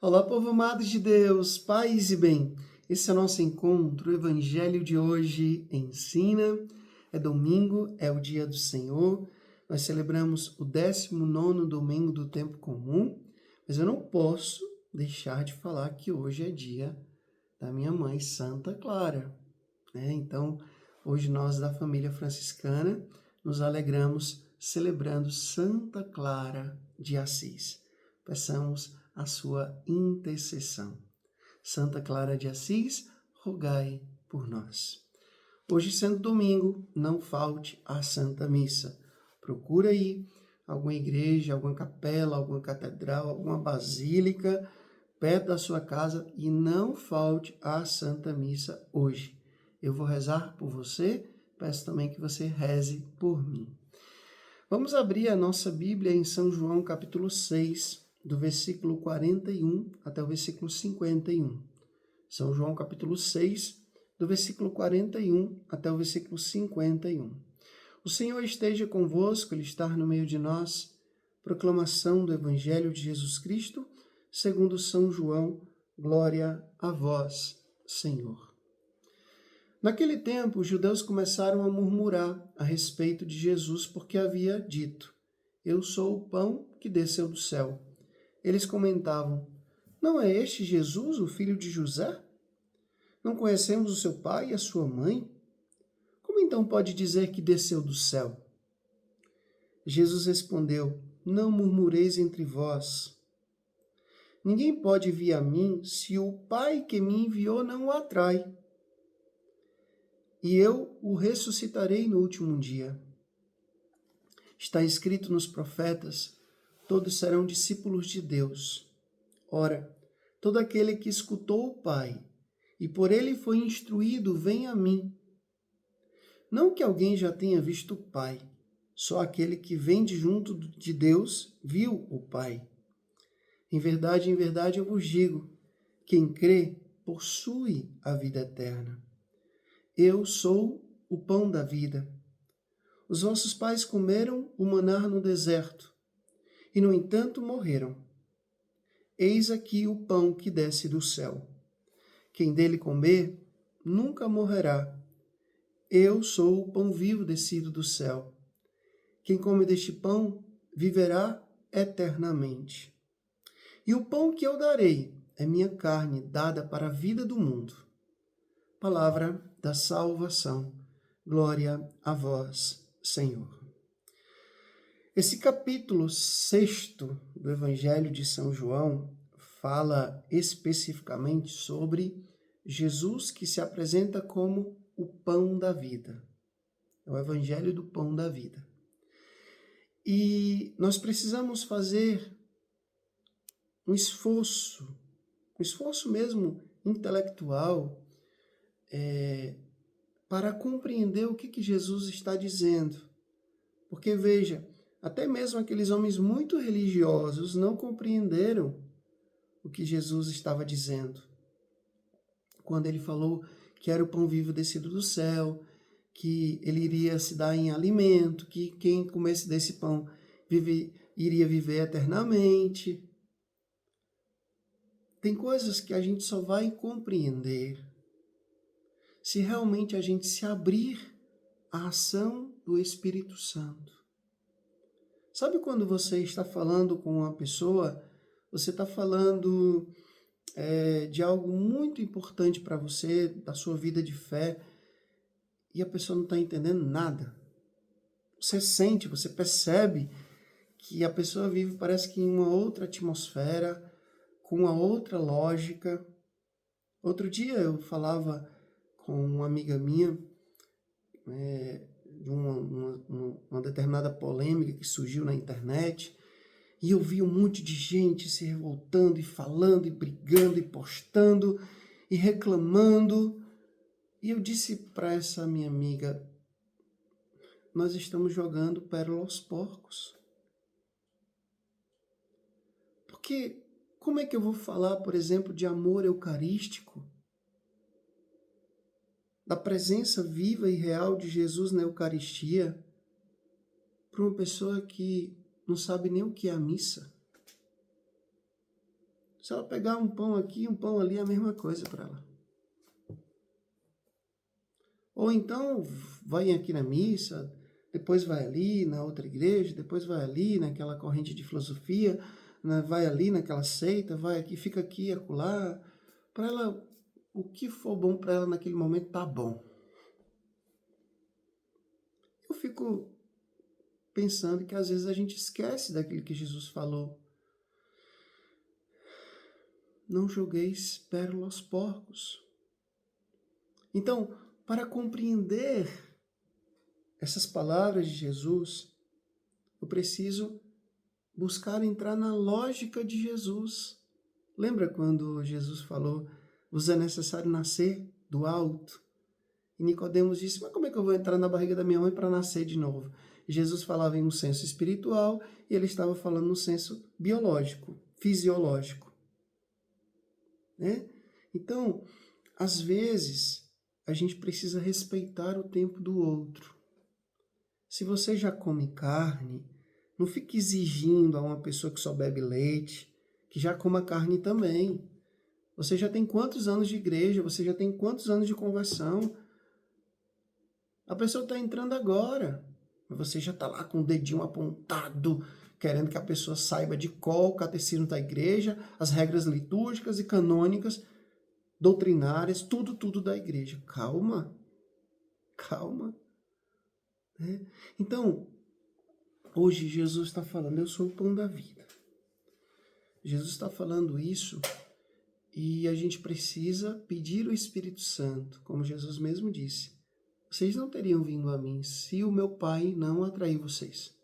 Olá, povo amado de Deus, paz e bem. Esse é o nosso encontro, o Evangelho de hoje ensina. É domingo, é o dia do Senhor. Nós celebramos o 19º domingo do tempo comum, mas eu não posso deixar de falar que hoje é dia da minha mãe, Santa Clara, né? Então, hoje nós da família franciscana nos alegramos celebrando Santa Clara de Assis. Peçamos a sua intercessão. Santa Clara de Assis, rogai por nós. Hoje, sendo domingo, não falte à Santa Missa. Procura aí alguma igreja, alguma capela, alguma catedral, alguma basílica perto da sua casa e não falte à Santa Missa hoje. Eu vou rezar por você, peço também que você reze por mim. Vamos abrir a nossa Bíblia em São João, capítulo 6, do versículo 41 até o versículo 51. São João, capítulo 6, do versículo 41 até o versículo 51. O Senhor esteja convosco, Ele está no meio de nós. Proclamação do Evangelho de Jesus Cristo, segundo São João. Glória a vós, Senhor. Naquele tempo, os judeus começaram a murmurar a respeito de Jesus, porque havia dito: Eu sou o pão que desceu do céu. Eles comentavam: Não é este Jesus, o filho de José? Não conhecemos o seu pai e a sua mãe? Como então pode dizer que desceu do céu? Jesus respondeu: Não murmureis entre vós. Ninguém pode vir a mim se o Pai que me enviou não o atrai. E eu o ressuscitarei no último dia. Está escrito nos profetas: todos serão discípulos de Deus. Ora, todo aquele que escutou o Pai e por ele foi instruído, vem a mim. Não que alguém já tenha visto o Pai, só aquele que vem de junto de Deus viu o Pai. Em verdade eu vos digo, quem crê possui a vida eterna. Eu sou o pão da vida. Os vossos pais comeram o maná no deserto e, no entanto, morreram. Eis aqui o pão que desce do céu. Quem dele comer nunca morrerá. Eu sou o pão vivo descido do céu. Quem come deste pão viverá eternamente. E o pão que eu darei é minha carne dada para a vida do mundo. Palavra da salvação. Glória a vós, Senhor. Esse capítulo 6º do Evangelho de São João fala especificamente sobre Jesus, que se apresenta como o pão da vida. É o Evangelho do pão da vida. E nós precisamos fazer um esforço mesmo intelectual, para compreender o que Jesus está dizendo. Porque, veja, até mesmo aqueles homens muito religiosos não compreenderam o que Jesus estava dizendo. Quando ele falou que era o pão vivo descido do céu, que ele iria se dar em alimento, que quem comesse desse pão iria viver eternamente. Tem coisas que a gente só vai compreender se realmente a gente se abrir à ação do Espírito Santo. Sabe quando você está falando com uma pessoa, você está falando de algo muito importante para você, da sua vida de fé, e a pessoa não está entendendo nada. Você sente, você percebe que a pessoa vive, parece que em uma outra atmosfera, com uma outra lógica. Outro dia eu falava com uma amiga minha de uma determinada polêmica que surgiu na internet, e eu vi um monte de gente se revoltando e falando e brigando e postando e reclamando. E eu disse para essa minha amiga: nós estamos jogando pérola aos porcos. Porque como é que eu vou falar, por exemplo, de amor eucarístico? Da presença viva e real de Jesus na Eucaristia para uma pessoa que não sabe nem o que é a missa? Se ela pegar um pão aqui, um pão ali, é a mesma coisa para ela. Ou então, vai aqui na missa, depois vai ali na outra igreja, depois vai ali naquela corrente de filosofia, vai ali naquela seita, vai aqui, fica aqui, acolá. Para ela, o que for bom para ela naquele momento tá bom. Eu fico pensando que às vezes a gente esquece daquilo que Jesus falou. Não jogueis pérola aos porcos. Então, para compreender essas palavras de Jesus, eu preciso buscar entrar na lógica de Jesus. Lembra quando Jesus falou, vos é necessário nascer do alto? E Nicodemos disse, mas como é que eu vou entrar na barriga da minha mãe para nascer de novo? E Jesus falava em um senso espiritual e ele estava falando no senso biológico, fisiológico. Né? Então, às vezes, a gente precisa respeitar o tempo do outro. Se você já come carne, não fique exigindo a uma pessoa que só bebe leite, que já coma carne também. Você já tem quantos anos de igreja? Você já tem quantos anos de conversão? A pessoa está entrando agora. Você já está lá com o dedinho apontado, querendo que a pessoa saiba de cor o catecismo da igreja, as regras litúrgicas e canônicas, doutrinárias, tudo da igreja. Calma. Né? Então, hoje Jesus está falando, eu sou o pão da vida. Jesus está falando isso e a gente precisa pedir o Espírito Santo, como Jesus mesmo disse. Vocês não teriam vindo a mim se o meu Pai não atrair vocês.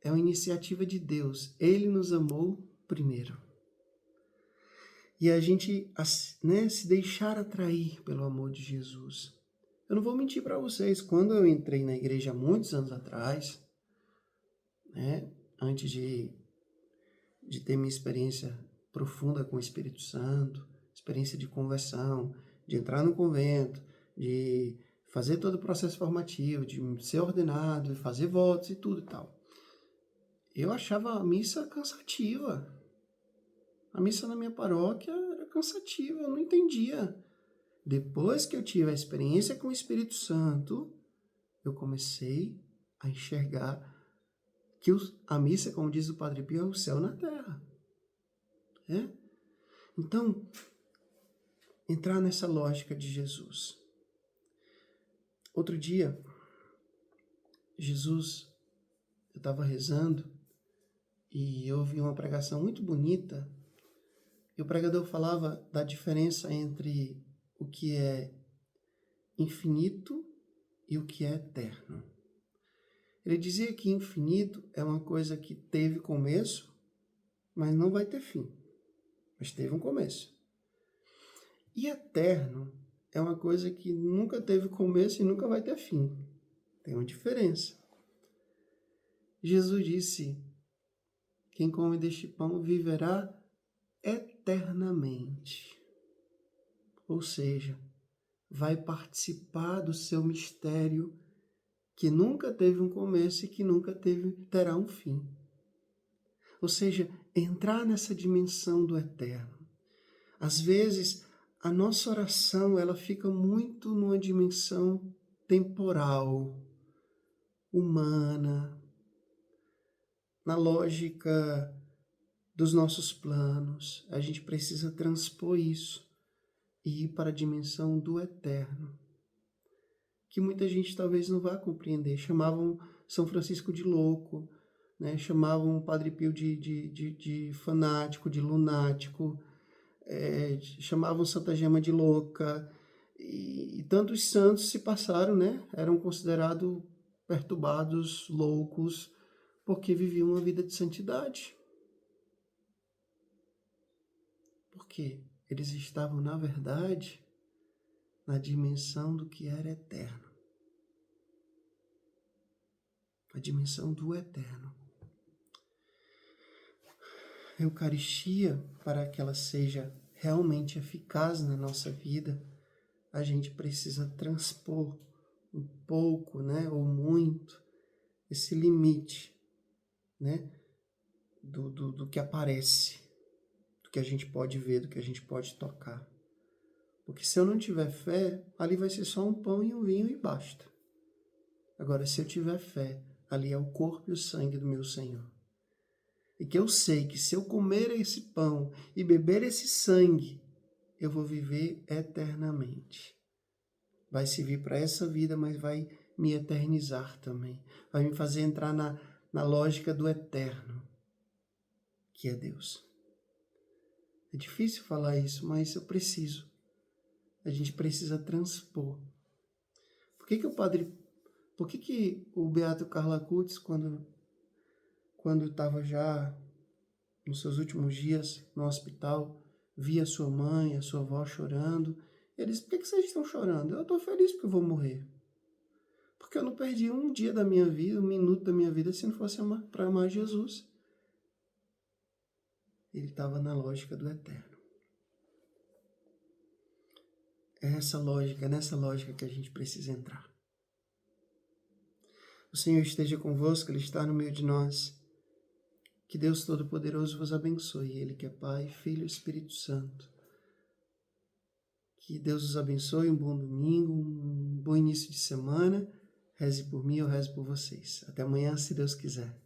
É uma iniciativa de Deus. Ele nos amou primeiro. E a gente, né, se deixar atrair pelo amor de Jesus. Eu não vou mentir para vocês. Quando eu entrei na igreja há muitos anos atrás, né, antes de ter minha experiência profunda com o Espírito Santo, experiência de conversão, de entrar no convento, de fazer todo o processo formativo, de ser ordenado, de fazer votos e tudo e tal. Eu achava a missa cansativa. A missa na minha paróquia era cansativa, eu não entendia. Depois que eu tive a experiência com o Espírito Santo, eu comecei a enxergar que a missa, como diz o Padre Pio, é o céu na terra. É? Então, entrar nessa lógica de Jesus. Outro dia, eu estava rezando e eu ouvi uma pregação muito bonita e o pregador falava da diferença entre o que é infinito e o que é eterno. Ele dizia que infinito é uma coisa que teve começo, mas não vai ter fim. Mas teve um começo. E eterno é uma coisa que nunca teve começo e nunca vai ter fim. Tem uma diferença. Jesus disse, quem come deste pão viverá eternamente. Ou seja, vai participar do seu mistério que nunca teve um começo e que nunca terá um fim. Ou seja, entrar nessa dimensão do eterno. Às vezes, a nossa oração ela fica muito numa dimensão temporal, humana, na lógica dos nossos planos. A gente precisa transpor isso e ir para a dimensão do eterno, que muita gente talvez não vá compreender. Chamavam São Francisco de louco, né? Chamavam o Padre Pio de fanático, de lunático, chamavam Santa Gema de louca, e tantos santos se passaram, né? Eram considerados perturbados, loucos, porque viviam uma vida de santidade. Porque eles estavam, na verdade, na dimensão do que era eterno. A dimensão do eterno. A Eucaristia, para que ela seja realmente eficaz na nossa vida, a gente precisa transpor um pouco, né, ou muito, esse limite, né, do que aparece. que a gente pode ver, do que a gente pode tocar. Porque se eu não tiver fé, ali vai ser só um pão e um vinho e basta. Agora, se eu tiver fé, ali é o corpo e o sangue do meu Senhor. E que eu sei que se eu comer esse pão e beber esse sangue, eu vou viver eternamente. Vai servir para essa vida, mas vai me eternizar também. Vai me fazer entrar na lógica do eterno, que é Deus. É difícil falar isso, mas eu preciso. A gente precisa transpor. Por que o Beato Carlo Acutis, quando estava já nos seus últimos dias no hospital, via sua mãe, a sua avó chorando, ele disse: por que vocês estão chorando? Eu estou feliz porque eu vou morrer. Porque eu não perdi um dia da minha vida, um minuto da minha vida, se não fosse para amar Jesus. Ele estava na lógica do eterno. É nessa lógica que a gente precisa entrar. O Senhor esteja convosco, Ele está no meio de nós. Que Deus Todo-Poderoso vos abençoe, Ele que é Pai, Filho e Espírito Santo. Que Deus os abençoe, um bom domingo, um bom início de semana. Reze por mim, eu rezo por vocês. Até amanhã, se Deus quiser.